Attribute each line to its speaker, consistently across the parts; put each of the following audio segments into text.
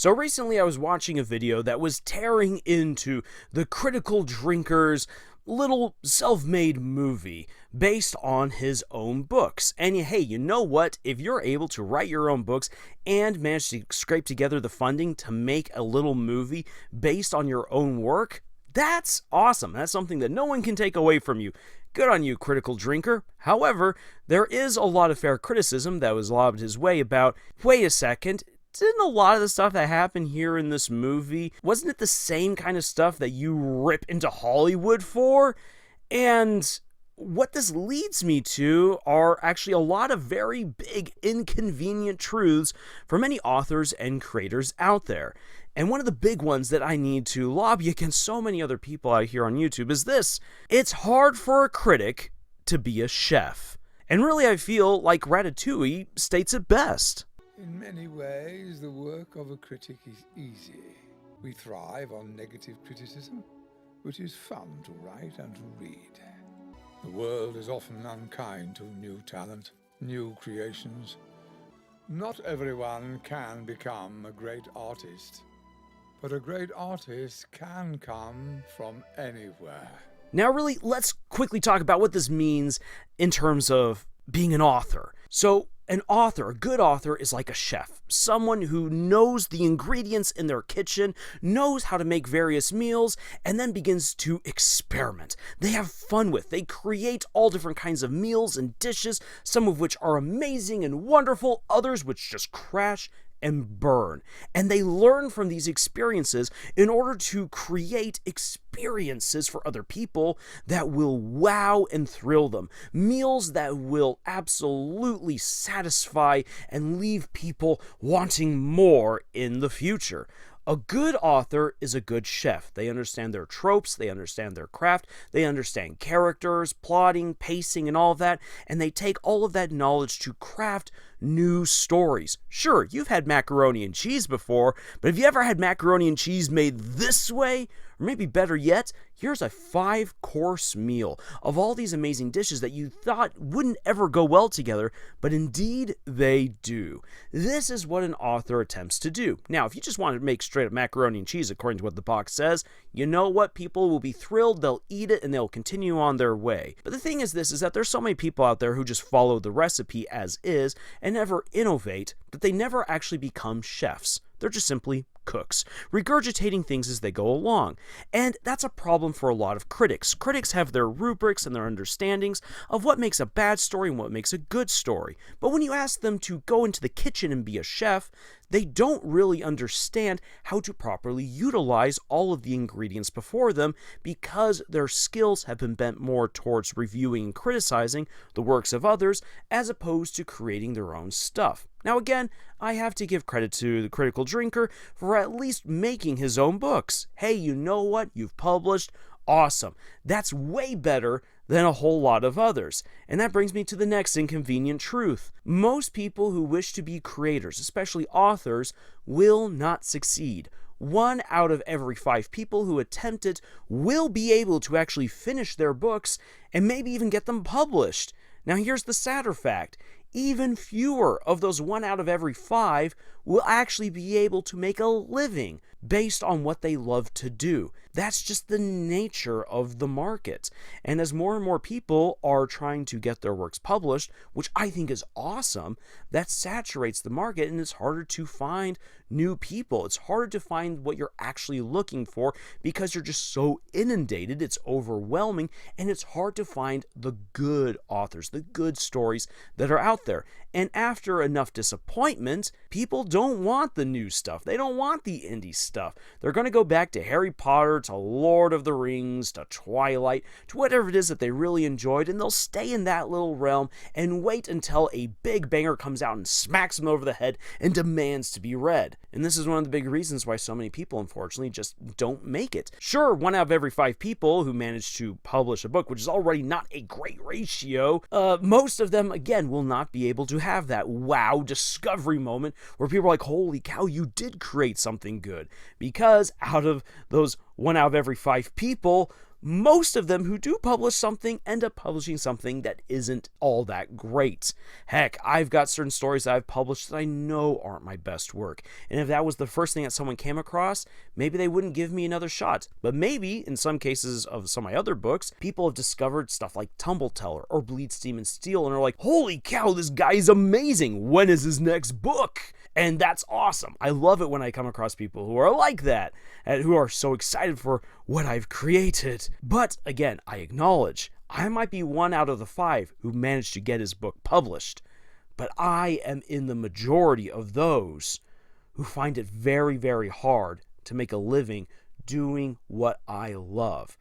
Speaker 1: So recently I was watching a video that was tearing into the critical drinker's little self-made movie based on his own books. And hey, you know what? If you're able to write your own books and manage to scrape together the funding to make a little movie based on your own work, that's awesome. That's something that no one can take away from you. Good on you, critical drinker. However, there is a lot of fair criticism that was lobbed his way about, wait a second, didn't a lot of the stuff that happened here in this movie, wasn't it the same kind of stuff that you rip into Hollywood for? And what this leads me to are actually a lot of very big, inconvenient truths for many authors and creators out there. And one of the big ones that I need to lobby against so many other people out here on YouTube is this: it's hard for a critic to be a chef. And really, I feel like Ratatouille states it best.
Speaker 2: In many ways, the work of a critic is easy. We thrive on negative criticism, which is fun to write and to read. The world is often unkind to new talent, new creations. Not everyone can become a great artist, but a great artist can come from anywhere.
Speaker 1: Now, really, let's quickly talk about what this means in terms of being an author. So, an author, a good author, is like a chef. Someone who knows the ingredients in their kitchen, knows how to make various meals, and then begins to experiment. They have fun with. They create all different kinds of meals and dishes, some of which are amazing and wonderful, others which just crash and burn. And they learn from these experiences in order to create experiences for other people that will wow and thrill them. Meals that will absolutely satisfy and leave people wanting more in the future. A good author is a good chef. They understand their tropes, they understand their craft, they understand characters, plotting, pacing, and all of that, and they take all of that knowledge to craft new stories. Sure, you've had macaroni and cheese before, but have you ever had macaroni and cheese made this way? Or maybe better yet, here's a 5-course meal of all these amazing dishes that you thought wouldn't ever go well together, but indeed they do. This is what an author attempts to do. Now, if you just want to make straight up macaroni and cheese according to what the box says, you know what? People will be thrilled, they'll eat it, and they'll continue on their way. But the thing is this, is that there's so many people out there who just follow the recipe as is and never innovate, that they never actually become chefs. They're just simply cooks, regurgitating things as they go along. And that's a problem for a lot of critics. Critics have their rubrics and their understandings of what makes a bad story and what makes a good story. But when you ask them to go into the kitchen and be a chef, they don't really understand how to properly utilize all of the ingredients before them because their skills have been bent more towards reviewing and criticizing the works of others as opposed to creating their own stuff. Now again, I have to give credit to the critical drinker for at least making his own books. Hey, you know what? You've published. Awesome. That's way better than a whole lot of others. And that brings me to the next inconvenient truth. Most people who wish to be creators, especially authors, will not succeed. 1 out of every 5 people who attempt it will be able to actually finish their books and maybe even get them published. Now here's the sadder fact. Even fewer of those 1 out of every 5 will actually be able to make a living based on what they love to do. That's just the nature of the market. And as more and more people are trying to get their works published, which I think is awesome, that saturates the market and it's harder to find new people. It's harder to find what you're actually looking for because you're just so inundated, it's overwhelming, and it's hard to find the good authors, the good stories that are out there. And after enough disappointment, people don't want the new stuff. They don't want the indie stuff. They're going to go back to Harry Potter, to Lord of the Rings, to Twilight, to whatever it is that they really enjoyed, and they'll stay in that little realm and wait until a big banger comes out and smacks them over the head and demands to be read. And this is one of the big reasons why so many people, unfortunately, just don't make it. Sure, 1 out of every 5 people who manage to publish a book, which is already not a great ratio, most of them, again, will not be able to have that wow discovery moment where people are like, holy cow, you did create something good. Because out of those 1 out of every 5 people, most of them who do publish something end up publishing something that isn't all that great. Heck, I've got certain stories that I've published that I know aren't my best work. And if that was the first thing that someone came across, maybe they wouldn't give me another shot. But maybe, in some cases of some of my other books, people have discovered stuff like Storyteller or Bleed, Steam, and Steel and are like, holy cow, this guy is amazing. When is his next book? And that's awesome. I love it when I come across people who are like that and who are so excited for what I've created. But again, I acknowledge I might be 1 out of the 5 who managed to get his book published. But I am in the majority of those who find it very, very hard to make a living doing what I love.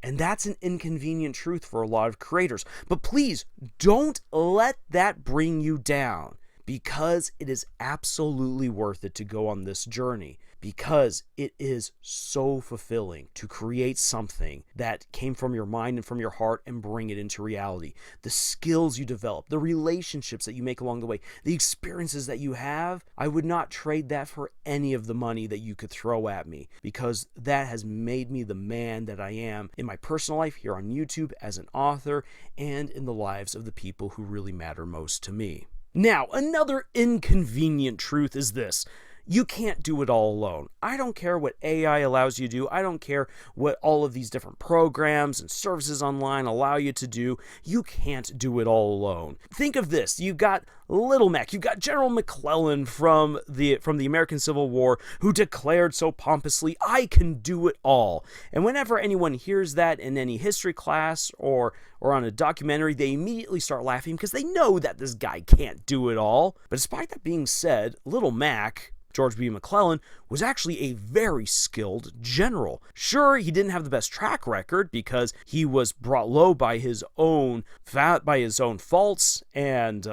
Speaker 1: And that's an inconvenient truth for a lot of creators. But please don't let that bring you down, because it is absolutely worth it to go on this journey, because it is so fulfilling to create something that came from your mind and from your heart and bring it into reality. The skills you develop, the relationships that you make along the way, the experiences that you have, I would not trade that for any of the money that you could throw at me, because that has made me the man that I am in my personal life, here on YouTube, as an author, and in the lives of the people who really matter most to me. Now, another inconvenient truth is this. You can't do it all alone. I don't care what AI allows you to do. I don't care what all of these different programs and services online allow you to do. You can't do it all alone. Think of this. You've got Little Mac. You've got General McClellan from the American Civil War, who declared so pompously, I can do it all. And whenever anyone hears that in any history class or on a documentary, they immediately start laughing because they know that this guy can't do it all. But despite that being said, Little Mac, George B. McClellan, was actually a very skilled general. Sure, he didn't have the best track record because he was brought low by his own faults and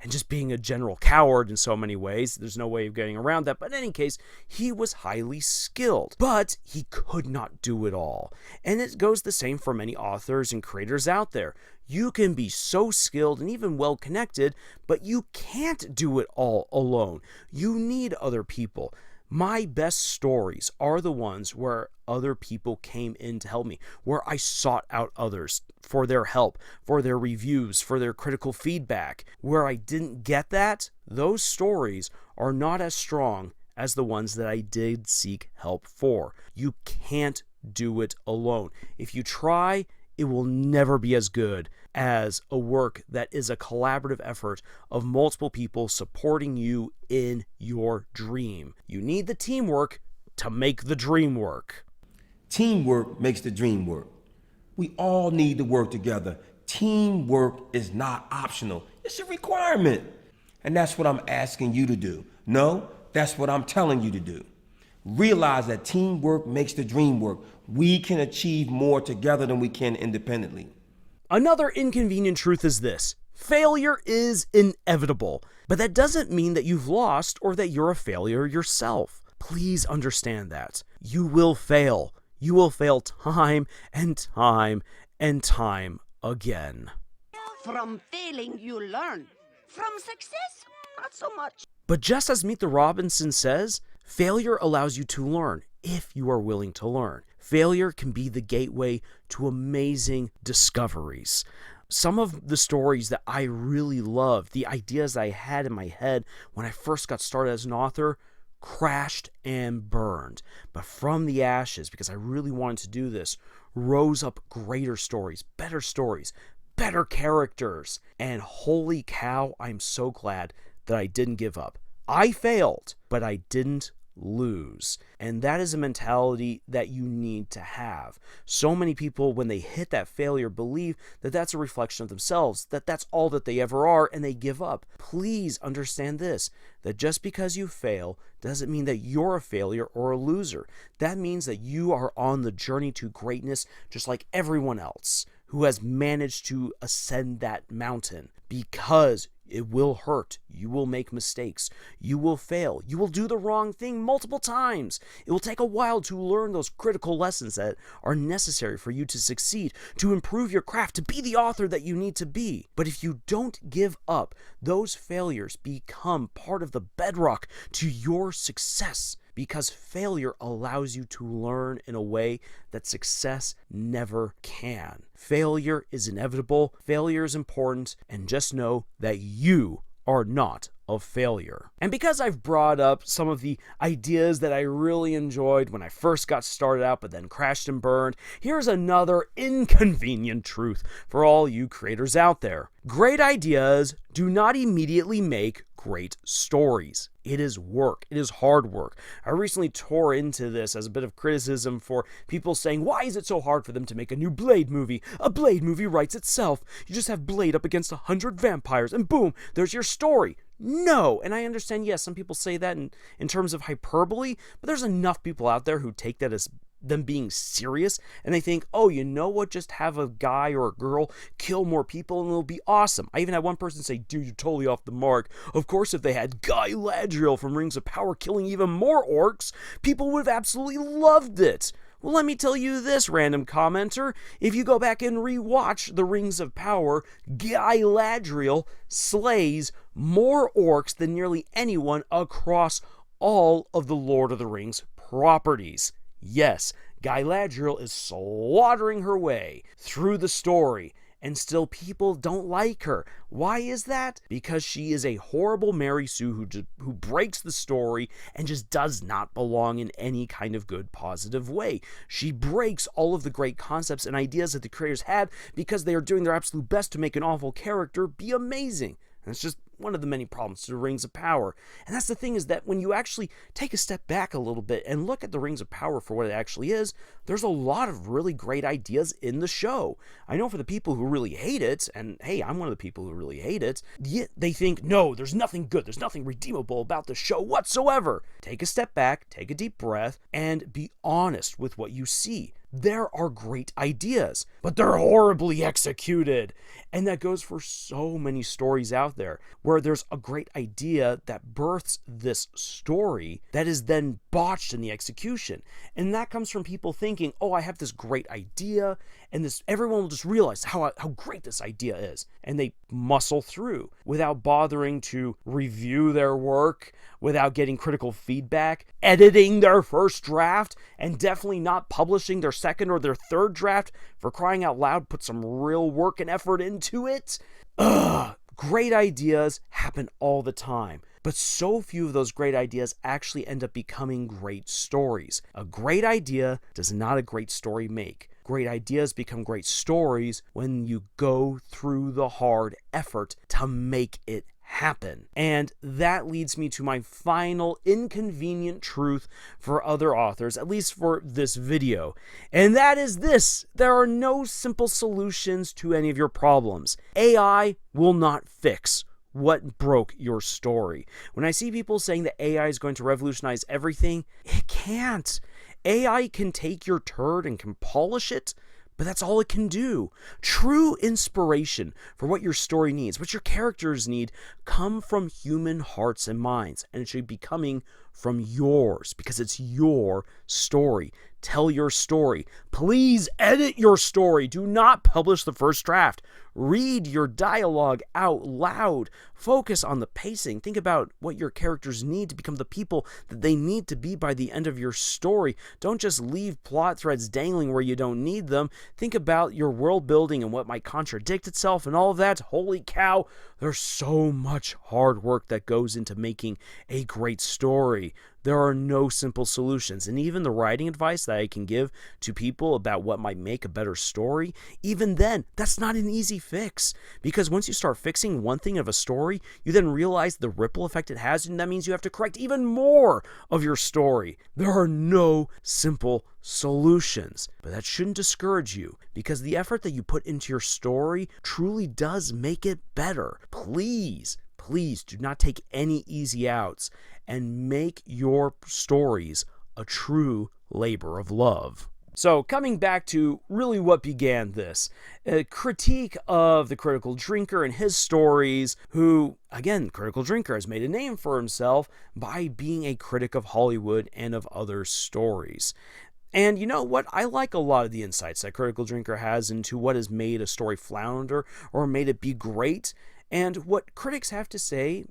Speaker 1: just being a general coward in so many ways. There's no way of getting around that. But in any case, he was highly skilled, but he could not do it all. And it goes the same for many authors and creators out there. You can be so skilled and even well connected, but you can't do it all alone. You need other people. My best stories are the ones where other people came in to help me, where I sought out others for their help, for their reviews, for their critical feedback. Where I didn't get that, those stories are not as strong as the ones that I did seek help for. You can't do it alone. If you try, it will never be as good as a work that is a collaborative effort of multiple people supporting you in your dream. You need the teamwork to make the dream work.
Speaker 3: Teamwork makes the dream work. We all need to work together. Teamwork is not optional. It's a requirement. And that's what I'm asking you to do. No, that's what I'm telling you to do. Realize that teamwork makes the dream work. We can achieve more together than we can independently.
Speaker 1: Another inconvenient truth is this. Failure is inevitable, but that doesn't mean that you've lost or that you're a failure yourself. Please understand that. You will fail. You will fail time and time and time again.
Speaker 4: From failing, you learn. From success, not so much.
Speaker 1: But just as Meet the Robinsons says, failure allows you to learn if you are willing to learn. Failure can be the gateway to amazing discoveries. Some of the stories that I really loved, the ideas I had in my head when I first got started as an author, crashed and burned. But from the ashes, because I really wanted to do this, rose up greater stories, better characters. And holy cow, I'm so glad that I didn't give up. I failed, but I didn't lose. And that is a mentality that you need to have. So many people, when they hit that failure, believe that that's a reflection of themselves, that that's all that they ever are, and they give up. Please understand this, that just because you fail doesn't mean that you're a failure or a loser. That means that you are on the journey to greatness just like everyone else who has managed to ascend that mountain, because it will hurt. You will make mistakes. You will fail. You will do the wrong thing multiple times. It will take a while to learn those critical lessons that are necessary for you to succeed, to improve your craft, to be the author that you need to be. But if you don't give up, those failures become part of the bedrock to your success. because failure allows you to learn in a way that success never can. Failure is inevitable, failure is important, and just know that you are not a failure. And because I've brought up some of the ideas that I really enjoyed when I first got started out but then crashed and burned, here's another inconvenient truth for all you creators out there. Great ideas do not immediately make great stories. It is work. It is hard work. I recently tore into this as a bit of criticism for people saying, why is it so hard for them to make a new Blade movie? A Blade movie writes itself. You just have Blade up against 100 vampires and boom, there's your story. No, and I understand, yes, some people say that in terms of hyperbole, but there's enough people out there who take that as them being serious, and they think, oh, you know what, just have a guy or a girl kill more people and it'll be awesome. I even had one person say, dude, you're totally off the mark. Of course, if they had Galadriel from Rings of Power killing even more orcs, people would have absolutely loved it. Well, let me tell you this, random commenter. If you go back and rewatch The Rings of Power, Galadriel slays more orcs than nearly anyone across all of the Lord of the Rings properties. Yes, Galadriel is slaughtering her way through the story, and still people don't like her. Why is that? Because she is a horrible Mary Sue who breaks the story and just does not belong in any kind of good, positive way. She breaks all of the great concepts and ideas that the creators had because they are doing their absolute best to make an awful character be amazing. And it's just one of the many problems to the Rings of Power. And that's the thing, is that when you actually take a step back a little bit and look at the Rings of Power for what it actually is, there's a lot of really great ideas in the show. I know for the people who really hate it, and hey, I'm one of the people who really hate it, they think, no, there's nothing good, there's nothing redeemable about the show whatsoever. Take a step back, take a deep breath, and be honest with what you see. There are great ideas, but they're horribly executed. And that goes for so many stories out there, where there's a great idea that births this story that is then botched in the execution. And that comes from people thinking, oh, I have this great idea, and everyone will just realize how great this idea is. And they muscle through without bothering to review their work, without getting critical feedback, editing their first draft, and definitely not publishing their second or their third draft. For crying out loud, put some real work and effort into it. Great ideas happen all the time, but so few of those great ideas actually end up becoming great stories. A great idea does not a great story make. Great ideas become great stories when you go through the hard effort to make it happen. And that leads me to my final inconvenient truth for other authors, at least for this video. And that is this: there are no simple solutions to any of your problems. AI will not fix what broke your story. When I see people saying that AI is going to revolutionize everything, it can't. AI can take your turd and can polish it, but that's all it can do. True inspiration for what your story needs, what your characters need, come from human hearts and minds, and it should be coming from yours because it's your story. Tell your story. Please edit your story. Do not publish the first draft. Read your dialogue out loud. Focus on the pacing. Think about what your characters need to become the people that they need to be by the end of your story. Don't just leave plot threads dangling where you don't need them. Think about your world building and what might contradict itself and all of that. Holy cow, there's so much hard work that goes into making a great story. There are no simple solutions, and even the writing advice that I can give to people about what might make a better story, even then, that's not an easy fix. Because once you start fixing one thing of a story, you then realize the ripple effect it has, and that means you have to correct even more of your story. There are no simple solutions, but that shouldn't discourage you, because the effort that you put into your story truly does make it better. Please do not take any easy outs, and make your stories a true labor of love. So coming back to really what began this, a critique of the Critical Drinker and his stories, who, again, Critical Drinker has made a name for himself by being a critic of Hollywood and of other stories. And you know what? I like a lot of the insights that Critical Drinker has into what has made a story flounder or made it be great. And what critics have to say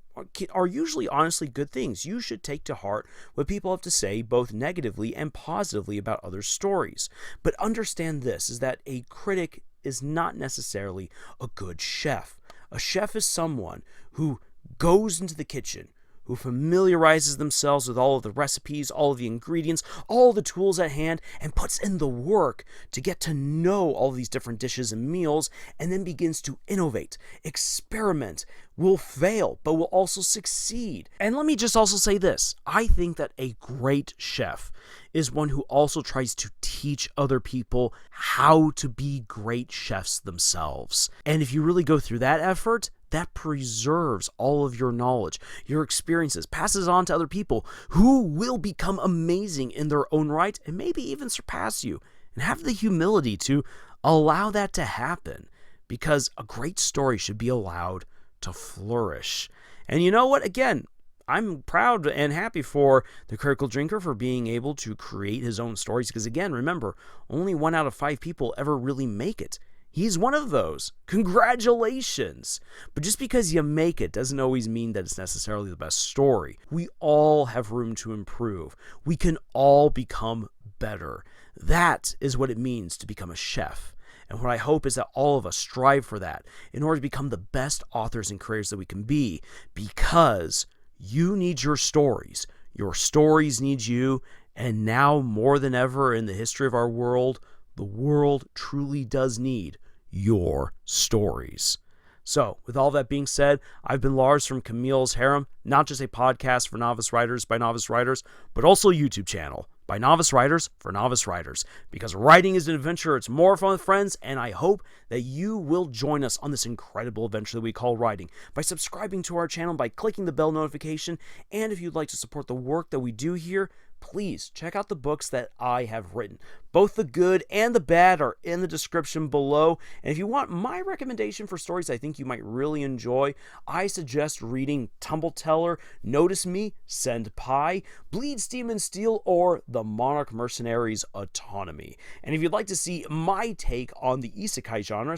Speaker 1: are usually honestly good things. You should take to heart what people have to say, both negatively and positively, about other stories. But understand this, is that a critic is not necessarily a good chef. A chef is someone who goes into the kitchen, who familiarizes themselves with all of the recipes, all of the ingredients, all the tools at hand, and puts in the work to get to know all these different dishes and meals, and then begins to innovate, experiment, will fail, but will also succeed. And let me just also say this. I think that a great chef is one who also tries to teach other people how to be great chefs themselves. And if you really go through that effort, that preserves all of your knowledge, your experiences, passes on to other people who will become amazing in their own right and maybe even surpass you. And have the humility to allow that to happen, because a great story should be allowed to flourish. And you know what? Again, I'm proud and happy for the Critical Drinker for being able to create his own stories, because again, remember, only 1 out of 5 people ever really make it. He's one of those. Congratulations! But just because you make it doesn't always mean that it's necessarily the best story. We all have room to improve. We can all become better. That is what it means to become a chef. And what I hope is that all of us strive for that in order to become the best authors and creators that we can be, because you need your stories. Your stories need you. And now more than ever in the history of our world, the world truly does need your stories. So, with all that being said, I've been Lars from Camille's Harem, not just a podcast for novice writers by novice writers, but also a YouTube channel by novice writers for novice writers. Because writing is an adventure, it's more fun with friends, and I hope that you will join us on this incredible adventure that we call writing by subscribing to our channel, by clicking the bell notification, and if you'd like to support the work that we do here, please check out the books that I have written. Both the good and the bad are in the description below. And if you want my recommendation for stories I think you might really enjoy, I suggest reading Storyteller, Notice Me, Send Pie, Bleed, Steam, and Steel, or The Monarch Mercenaries Autonomy. And if you'd like to see my take on the isekai genre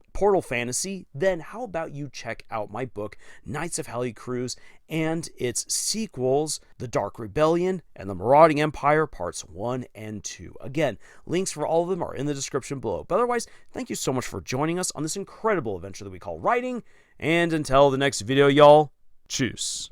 Speaker 1: / portal fantasy, then how about you check out my book, Knights of Halley Cruise, and its sequels, The Dark Rebellion and The Marauding Empire, Parts 1 and 2. Again, links for all of them are in the description below. But otherwise, thank you so much for joining us on this incredible adventure that we call writing, and until the next video, y'all, tschüss.